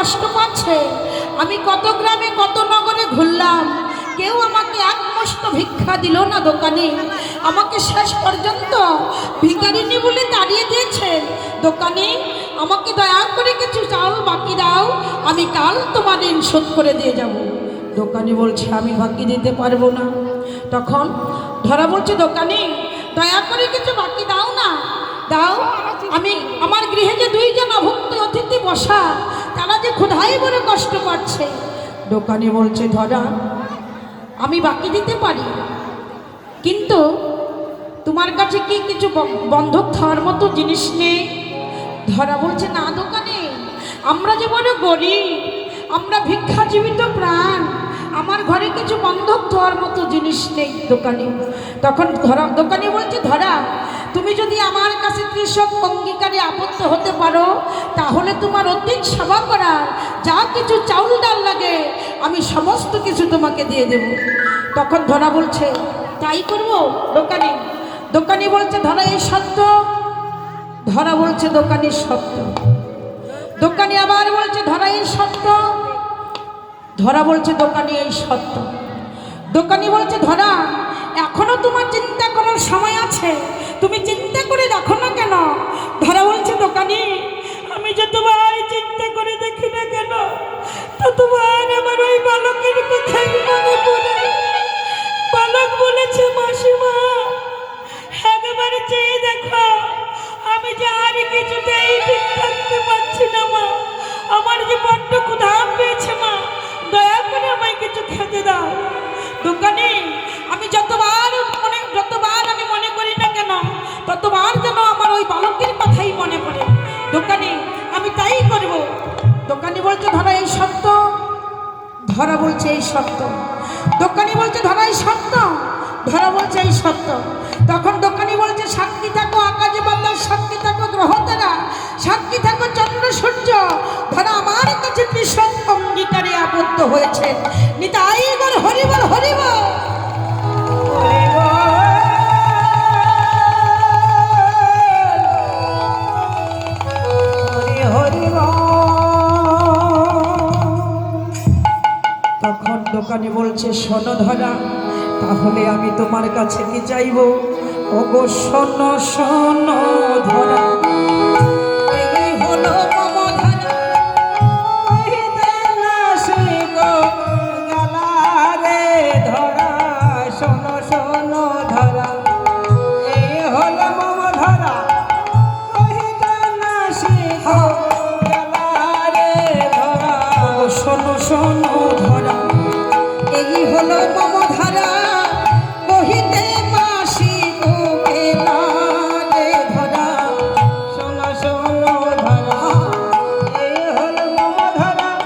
কষ্ট পাচ্ছে। আমি কত গ্রামে কত নগরে ঘুরলাম, কেউ আমাকে এক মুষ্ট ভিক্ষা দিল না দোকানে। আমাকে শেষ পর্যন্ত ভিখারিনী বলে দাঁড়িয়ে দিয়েছে দোকানে। আমাকে দয়া করে কিছু চাউল বাকি দাও, আমি কাল তোমার ঋণ শোধ করে দিয়ে যাব। দোকানি বলছে আমি বাকি দিতে পারবো না। তখন ধরা বলছে দোকানি দয়া করে কিছু বাকি দাও না, দাও। আমি আমার গৃহে যে দুইজন অভুক্ত অতিথি বসা, তারা যে ক্ষুধায় বড় কষ্ট পাচ্ছে। দোকানি বলছে ধরা আমি বাকি দিতে পারি, কিন্তু তোমার কাছে কি কিছু বন্ধক খাওয়ার মতো জিনিস নেই? ধরা বলছে না দোকানে, আমরা যে বড় গরিব, আমরা ভিক্ষাজীবিত প্রাণ, আমার ঘরে কিছু বন্ধক খাওয়ার মতো জিনিস নেই দোকানি। তখন দোকানি বলছে ধরা তুমি যদি আমার কাছে কৃষক অঙ্গীকারে আবদ্ধ হতে পারো, তাহলে তোমার অধিক সেবা করার যা কিছু চাউল ডাল লাগে আমি সমস্ত কিছু তোমাকে দিয়ে দেব। তখন ধরা বলছে তাই করবো দোকানি। দোকানি বলছে ধরা এই সত্য। ধরা বলছে দোকানি সত্য। দোকানি আবার বলছে ধরা এই সত্য। ধরা বলছে দোকানি এই সত্য। দোকানি বলছে ধরা এখনো তোমার চিন্তা করার সময় আছে, তুমি চিন্তা করে দেখো না কেন? ধরা বলছে দোকানি আমি যতবার চিন্তা করে দেখি না কেন, ততবার আমার ওই বালকের কথাই মনে পড়ে। বালক বলেছে মাসিমা একবারে চেয়ে দেখো, আমি যে আর কিছুতেই ঠিক থাকতে পারছি না মা, আমার যে বড্ড ক্ষুধা পেয়েছে মা, দয়া করে আমায় কিছু খেতে দাও। দোকানে আমি যতবার আমি মনে করি না কেন, ততবার যেন আমার ওই বালকের কথাই মনে পড়ে। দোকানে আমি তাই করব। দোকানি বলছে ধরা এই সত্য। ধরা বলছে এই সত্য। দোকানি বলছে ধরা এই সত্য। ধরা বলছে এই সত্য। তখন দোকানি বলছে সাক্ষী থাকো আকাশ বাতাস, সাক্ষী থাকো গ্রহ তারা, সাক্ষী থাকো চন্দ্র সূর্য, ধরা আমার কাছে কৃষক অঙ্গীকারে আবদ্ধ হয়েছে। নিতাই বল হরিবল হরিবল। তখন দোকানি বলছে শোনো ধরা, তাহলে আমি তোমার কাছে কি চাইব? ওগো শোনো শোনো ধরা, এই হলো মমধরা, হইতে না সে গো গেলা রে ধরা। শোনো শোনো ধরা, এই হলো মমধরা, হইতে না সে গো গেলা রে ধরা। শোনো শোনো